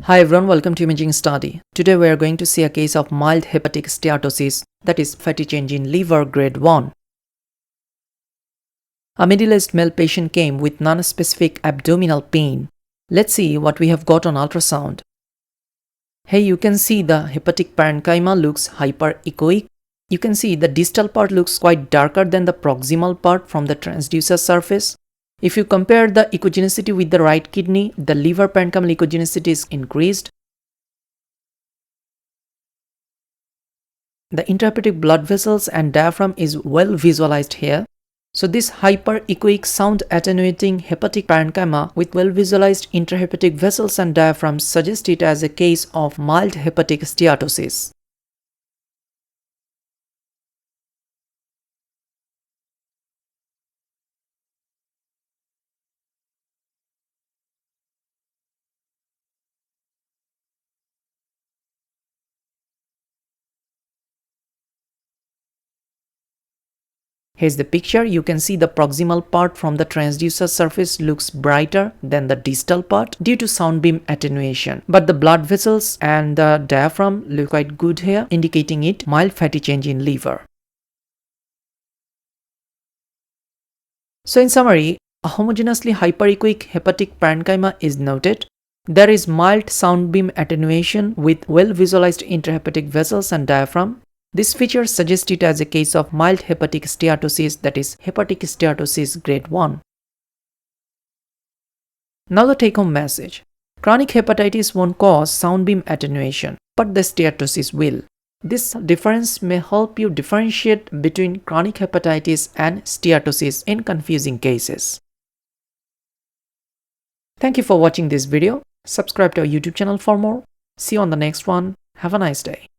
Hi everyone, welcome to Imaging Study. Today we are going to see a case of mild hepatic steatosis, that is fatty change in liver grade 1. A middle-aged male patient came with nonspecific abdominal pain. Let's see what we have got on ultrasound. Here you can see the hepatic parenchyma looks hyperechoic. You can see the distal part looks quite darker than the proximal part from the transducer surface. If you compare the echogenicity with the right kidney, the liver parenchymal echogenicity is increased. The intrahepatic blood vessels and diaphragm is well visualized here. So this hyperechoic sound attenuating hepatic parenchyma with well visualized intrahepatic vessels and diaphragm suggests it as a case of mild hepatic steatosis. Here's the picture. You can see the proximal part from the transducer surface looks brighter than the distal part due to sound beam attenuation. But the blood vessels and the diaphragm look quite good here, indicating it mild fatty change in liver. So in summary, a homogeneously hyperechoic hepatic parenchyma is noted. There is mild sound beam attenuation with well visualized intrahepatic vessels and diaphragm. This feature suggests it as a case of mild hepatic steatosis, that is hepatic steatosis grade 1. Now the take-home message. Chronic hepatitis won't cause sound beam attenuation, but the steatosis will. This difference may help you differentiate between chronic hepatitis and steatosis in confusing cases. Thank you for watching this video. Subscribe to our YouTube channel for more. See you on the next one. Have a nice day.